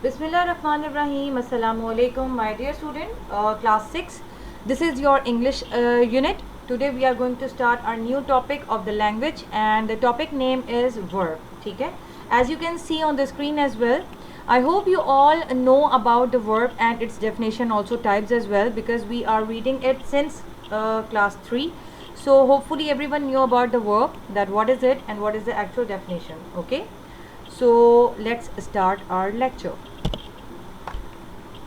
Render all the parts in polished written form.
Bismillahirrahmanirrahim. Assalamu alaikum, my dear student, class 6. This is your English unit. Today we are going to start our new topic of the language, and the topic name is verb. ठीक है? As you can see on the screen as well, I hope you all know about the verb and its definition, also types as well, because we are reading it since class 3. So hopefully everyone knew about the verb, that what is it and what is the actual definition. Okay, so let's start our lecture.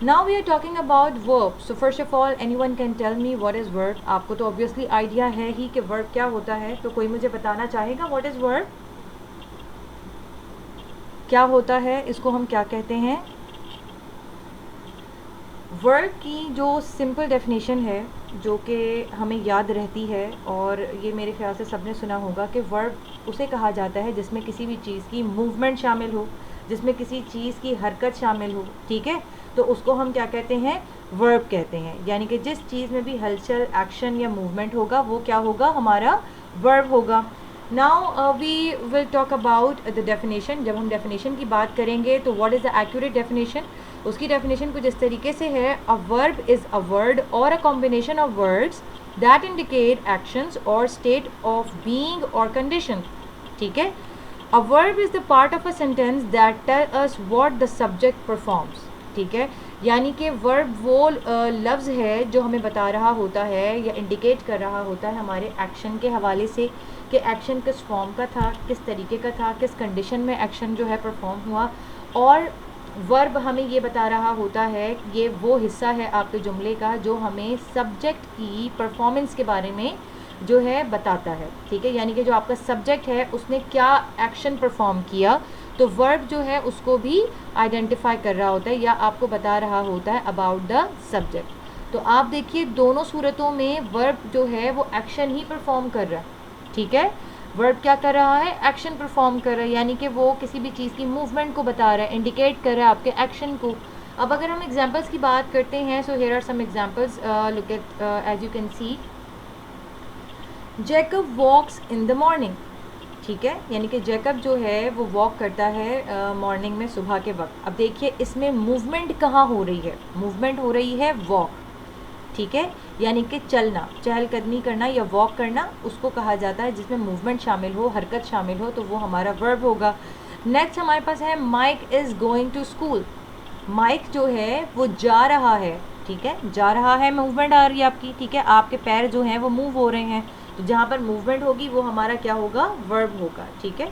Now we are talking about verb. So first of all, anyone can tell me what is verb? आपको तो obviously idea है ही कि verb क्या होता है, तो कोई मुझे बताना चाहेगा what is verb? क्या होता है, इसको हम क्या कहते हैं? वर्ब की जो सिंपल डेफिनेशन है, जो कि हमें याद रहती है, और ये मेरे ख्याल से सबने सुना होगा कि वर्ब उसे कहा जाता है जिसमें किसी भी चीज़ की मूवमेंट शामिल हो, जिसमें किसी चीज़ की हरकत शामिल हो, ठीक है, तो उसको हम क्या कहते हैं? वर्ब कहते हैं। यानी कि जिस चीज़ में भी हलचल, एक्शन या मूवमेंट होगा वो क्या होगा? हमारा वर्ब होगा। Now we will talk about the definition. जब हम डेफिनेशन की बात करेंगे तो what is the accurate definition? उसकी डेफिनेशन कुछ इस तरीके से है: a verb is a word और a combination of words that indicate actions और स्टेट ऑफ बीइंग और कंडीशन। ठीक है, a verb is the part of a sentence that tell us what the subject performs. ठीक है, यानी कि verb वो लफ्ज़ है जो हमें बता रहा होता है या इंडिकेट कर रहा होता है हमारे एक्शन के हवाले से कि एक्शन किस फॉर्म का था, किस तरीके का था, किस कंडीशन में एक्शन जो है परफॉर्म हुआ। और वर्ब हमें ये बता रहा होता है, ये वो हिस्सा है आपके जुमले का जो हमें सब्जेक्ट की परफॉर्मेंस के बारे में जो है बताता है। ठीक है, यानी कि जो आपका सब्जेक्ट है उसने क्या एक्शन परफॉर्म किया, तो वर्ब जो है उसको भी आइडेंटिफाई कर रहा होता है या आपको बता रहा होता है अबाउट द सब्जेक्ट। तो आप देखिए दोनों सूरतों में वर्ब जो है वो एक्शन ही परफॉर्म कर रहा है। ठीक है, वर्ब क्या कर रहा है? एक्शन परफॉर्म कर रहा है, यानी कि वो किसी भी चीज़ की मूवमेंट को बता रहा है, इंडिकेट कर रहा है आपके एक्शन को। अब अगर हम एग्जांपल्स की बात करते हैं, so here are some examples, look at as you can see, Jacob walks in the morning. ठीक है, यानी कि जैकब जो है वो वॉक करता है मॉर्निंग में, सुबह के वक्त। अब देखिए इसमें मूवमेंट कहाँ हो रही है? मूवमेंट हो रही है वॉक। ठीक है, यानी कि चलना, चहलकदमी करना या वॉक करना, उसको कहा जाता है जिसमें मूवमेंट शामिल हो, हरकत शामिल हो, तो वो हमारा वर्ब होगा। नेक्स्ट हमारे पास है Mike is going to school. Mike जो है वो जा रहा है। ठीक है, जा रहा है, मूवमेंट आ रही है आपकी। ठीक है, आपके पैर जो हैं वो मूव हो रहे हैं, तो जहाँ पर मूवमेंट होगी वो हमारा क्या होगा? वर्ब होगा। ठीक है,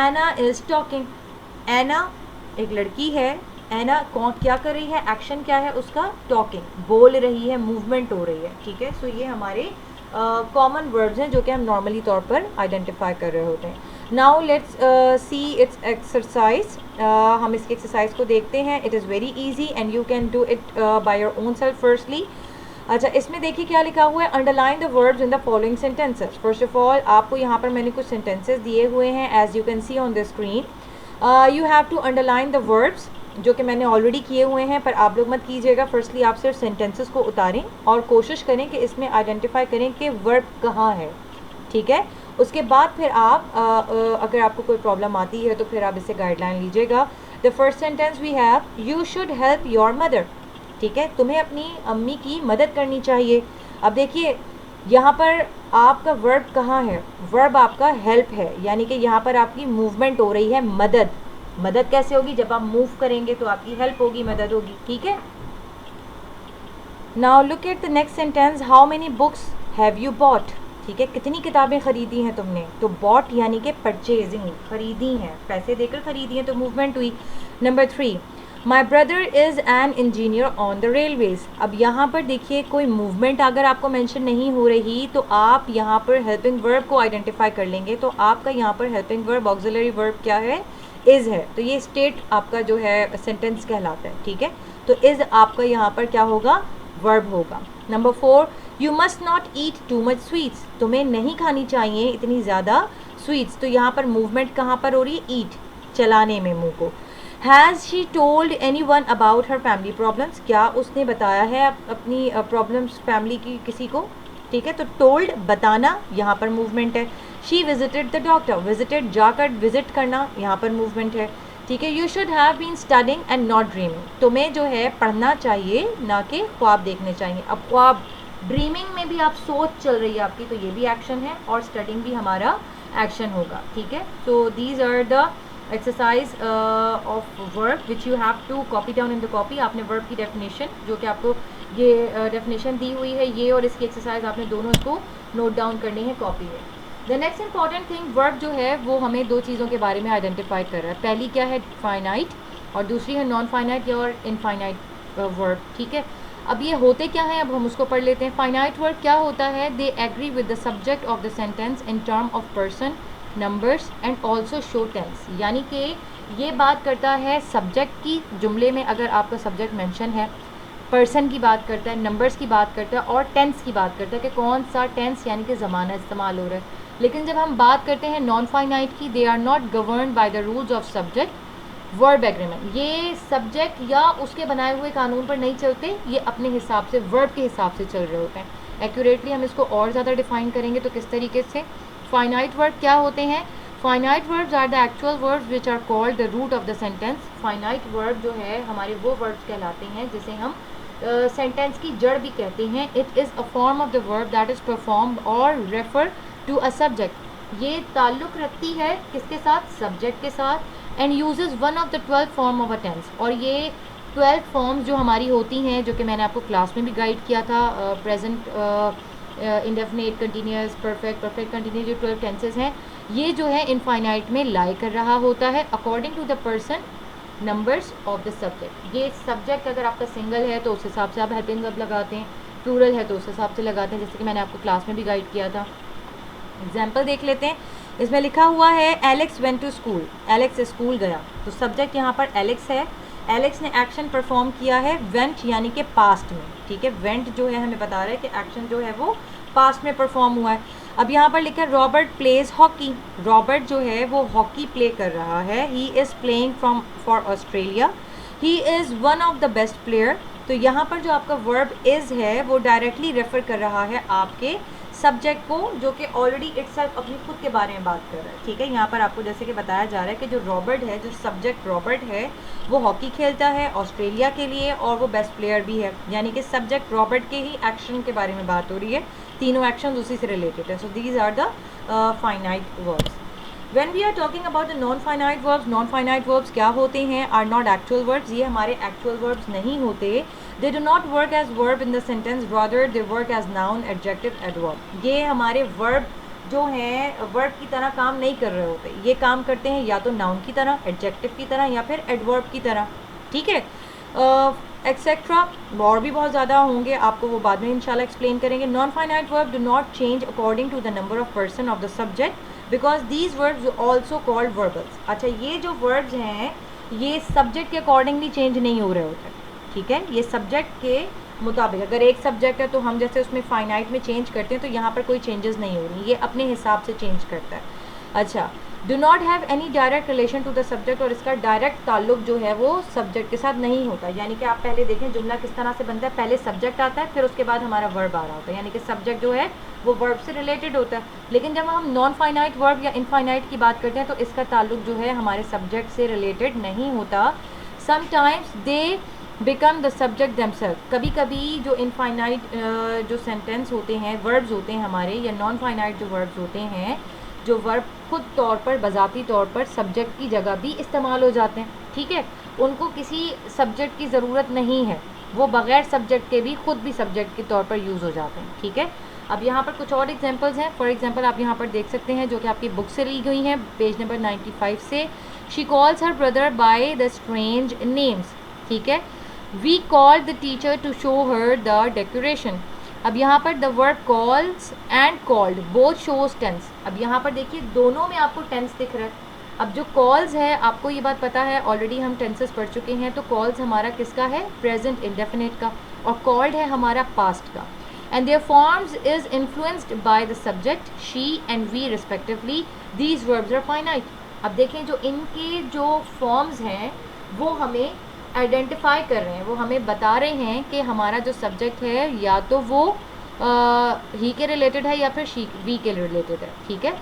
एना इज़ टॉकिंग। एना एक लड़की है, एना कौन क्या कर रही है? एक्शन क्या है उसका? टॉकिंग, बोल रही है, मूवमेंट हो रही है। ठीक है, सो ये हमारे कॉमन वर्ड्स हैं जो कि हम नॉर्मली तौर पर आइडेंटिफाई कर रहे होते हैं। Now let's see its exercise. हम इसकी एक्सरसाइज को देखते हैं। It is very easy and you can do it by your own self firstly. अच्छा, इसमें देखिए क्या लिखा हुआ है: underline the words in the following sentences. First of all आपको यहाँ पर मैंने कुछ सेंटेंसेस दिए हुए हैं, as you can see on the screen. You have to underline the words, जो कि मैंने ऑलरेडी किए हुए हैं, पर आप लोग मत कीजिएगा। फर्स्टली आप सिर्फ सेंटेंसेस को उतारें और कोशिश करें कि इसमें आइडेंटिफाई करें कि वर्ब कहाँ है। ठीक है, उसके बाद फिर आप अगर आपको कोई प्रॉब्लम आती है तो फिर आप इससे गाइडलाइन लीजिएगा। The first sentence we have, you should help your mother. ठीक है, तुम्हें अपनी अम्मी की मदद करनी चाहिए। अब देखिए यहाँ पर आपका वर्ब कहाँ है? वर्ब आपका हेल्प है, यानी कि यहाँ पर आपकी मूवमेंट हो रही है, मदद। मदद कैसे होगी? जब आप मूव करेंगे तो आपकी हेल्प होगी, मदद होगी। ठीक है, now look at the next sentence, how many books have you bought. ठीक है, कितनी किताबें खरीदी हैं तुमने? तो बॉट यानी कि परचेजिंग, खरीदी हैं, पैसे देकर खरीदी हैं, तो मूवमेंट हुई। Number 3, my brother is an engineer on the Railways. अब यहाँ पर देखिए कोई मूवमेंट अगर आपको मेंशन नहीं हो रही तो आप यहाँ पर हेल्पिंग वर्ब को आइडेंटिफाई कर लेंगे। तो आपका यहाँ पर हेल्पिंग वर्ब, ऑक्सिलरी वर्ब क्या है? इज़ है। तो ये स्टेट आपका जो है सेंटेंस कहलाता है। ठीक है, तो इज़ आपका यहाँ पर क्या होगा? वर्ब होगा। Number 4, you must not eat too much sweets. तुम्हें नहीं खानी चाहिए इतनी ज़्यादा स्वीट्स। तो यहाँ पर मूवमेंट कहाँ पर हो रही है? ईट, चलाने में मुँह को। Has she told any one about her family problems. क्या उसने बताया है अपनी प्रॉब्लम्स फैमिली की किसी को? ठीक है, तो टोल्ड बताना, यहाँ पर मूवमेंट है। She visited the doctor, visited जाकर विजिट करना, यहाँ पर मूवमेंट है। ठीक है। You should have been studying and not dreaming, तुम्हें जो है पढ़ना चाहिए ना कि ख्वाब देखने चाहिए। अब ख्वाब, ड्रीमिंग में भी आप सोच चल रही है आपकी, तो ये भी एक्शन है, और स्टडिंग भी हमारा एक्शन होगा, ठीक है। So these are the exercise of verb which you have to copy down in the copy. आपने वर्ब की डेफिनेशन, जो कि आपको ये डेफिनेशन दी हुई है, ये और इसकी एक्सरसाइज आपने दोनों इसको नोट डाउन करनी है कॉपी में। The next important thing, verb जो है वो हमें दो चीज़ों के बारे में आइडेंटिफाई कर रहा है। पहली क्या है, फाइनाइट, और दूसरी है नॉन फाइनाइट और इनफाइनाइट वर्ब, ठीक है। अब ये होते क्या हैं, अब हम उसको पढ़ लेते हैं। फाइनाइट वर्ब क्या होता है, they agree with the subject of the sentence in term of person, numbers and also show tense. यानी कि ये बात करता है सब्जेक्ट की, जुमले में अगर आपका सब्जेक्ट मेंशन है, पर्सन की बात करता है, नंबर्स की बात करता है, और टेंस की बात करता है कि कौन सा टेंस यानी कि ज़माना इस्तेमाल हो रहा है। लेकिन जब हम बात करते हैं नॉन फाइनाइट की, they are not govern by the rules of subject verb agreement. ये सब्जेक्ट या उसके बनाए हुए कानून पर नहीं चलते, ये अपने हिसाब से वर्ब के हिसाब से चल रहे होते हैं। एक्यूरेटली हम इसको और ज़्यादा डिफाइन करेंगे तो किस तरीके से, फाइनाइट वर्ब क्या होते हैं, finite verbs are the actual verbs which are called the root of the sentence. Finite verb जो है हमारे वो वर्ब्स कहलाते हैं जिसे हम सेंटेंस की जड़ भी कहते हैं। It is a form of the verb that is performed और रेफर टू अ सब्जेक्ट। ये ताल्लुक़ रखती है किसके साथ, सब्जेक्ट के साथ। And uses one of the 12 form of a tense, और ये 12 फॉर्म्स जो हमारी होती हैं, जो कि मैंने आपको क्लास में भी गाइड किया था, present, indefinite, continuous, perfect, perfect continuous, जो 12 टेंसेज हैं, ये जो है इनफाइनाइट में लाई कर रहा होता है according to the person, numbers of the subject. ये सब्जेक्ट अगर आपका सिंगल है तो उस हिसाब से आप हेल्पिंग वर्ब लगाते हैं, प्लूरल है तो उस हिसाब से लगाते हैं, जैसे कि मैंने आपको क्लास में भी गाइड किया था। एग्जाम्पल देख लेते हैं। इसमें लिखा हुआ है Alex went to school, Alex school गया, तो सब्जेक्ट यहाँ पर एलेक्स है। एलेक्स ने एक्शन परफॉर्म किया है वेंट यानी कि पास्ट में, ठीक है। वेंट जो है हमें बता रहा है कि एक्शन जो है वो पास्ट में परफॉर्म हुआ है। अब यहाँ पर लिखा है रॉबर्ट प्लेज हॉकी, रॉबर्ट जो है वो हॉकी प्ले कर रहा है। He is playing for Australia, he is one of the best player. तो यहाँ पर जो आपका वर्ब इज़ है वो डायरेक्टली रेफर कर रहा है आपके सब्जेक्ट को, जो कि ऑलरेडी इटसेल्फ अपनी खुद के बारे में बात कर रहा है, ठीक है। यहाँ पर आपको जैसे कि बताया जा रहा है कि जो रॉबर्ट है, जो सब्जेक्ट रॉबर्ट है, वो हॉकी खेलता है ऑस्ट्रेलिया के लिए और वो बेस्ट प्लेयर भी है। यानी कि सब्जेक्ट रॉबर्ट के ही एक्शन के बारे में बात हो रही है, तीनों एक्शन उसी से रिलेटेड है। So these are the finite verbs. When we are talking about the non-finite verbs, non-finite verbs क्या होते हैं, are not actual verbs, ये हमारे actual verbs नहीं होते। They do not work as verb in the sentence, rather they work as noun, adjective, adverb। ये हमारे verb जो हैं verb की तरह काम नहीं कर रहे होते, ये काम करते हैं या तो noun की तरह, adjective की तरह, या फिर adverb की तरह, ठीक है। एक्सेट्रा और भी बहुत ज़्यादा होंगे, आपको वो बाद में इंशाल्लाह एक्सप्लेन करेंगे। Non finite verb do not change according to the number of person of the subject because these verbs also called verbals. अच्छा, ये जो वर्ब्स हैं ये सब्जेक्ट के अकॉर्डिंगली चेंज नहीं हो रहे होते, ठीक है। ये सब्जेक्ट के मुताबिक, अगर एक सब्जेक्ट है तो हम जैसे उसमें फाइनाइट में चेंज करते हैं, तो यहाँ पर कोई चेंजेस नहीं हो रही, ये अपने हिसाब से चेंज करता है। अच्छा, do not have any direct relation to the subject, और इसका डायरेक्ट ताल्लुक जो है वो सब्जेक्ट के साथ नहीं होता। यानी कि आप पहले देखें जुमला किस तरह से बनता है, पहले सब्जेक्ट आता है, फिर उसके बाद हमारा वर्ब आ रहा होता है, यानी कि सब्जेक्ट जो है वो वर्ब से रिलेटेड होता है। लेकिन जब हम नॉन फाइनाइट वर्ब या इनफाइनाइट की बात करते हैं तो इसका ताल्लुक जो है हमारे सब्जेक्ट से रिलेटेड नहीं होता। Sometimes they become the subject themself. कभी कभी जो इनफाइनाइट जो सेंटेंस होते हैं, वर्ब्स होते हैं हमारे, या नॉन फाइनाइट जो वर्ब्स होते हैं, जो वर्ब खुद तौर पर बजाती तौर पर सब्जेक्ट की जगह भी इस्तेमाल हो जाते हैं, ठीक है। उनको किसी सब्जेक्ट की ज़रूरत नहीं है, वो बग़ैर सब्जेक्ट के भी खुद भी सब्जेक्ट के तौर पर यूज़ हो जाते हैं, ठीक है। अब यहाँ पर कुछ और एग्जांपल्स हैं। फॉर एग्जांपल आप यहाँ पर देख सकते हैं, जो कि आपकी बुक से ली गई हैं, पेज नंबर 95 से। She calls her brother by the strange names, ठीक है। We call the teacher to show her the decoration. अब यहाँ पर the verb calls and called both shows tense. अब यहाँ पर देखिए दोनों में आपको टेंस दिख रहा है। अब जो कॉल्स है, आपको ये बात पता है, ऑलरेडी हम टेंसेस पढ़ चुके हैं, तो कॉल्स हमारा किसका है, प्रेजेंट इंडेफिनिट का, और कॉल्ड है हमारा पास्ट का। And their forms is influenced by the subject she and we respectively. These verbs are finite. अब देखें जो इनके जो फॉर्म्स हैं वो हमें आइडेंटिफाई कर रहे हैं, वो हमें बता रहे हैं कि हमारा जो सब्जेक्ट है या तो वो ही के रिलेटेड है या फिर शी वी के रिलेटेड है, ठीक है।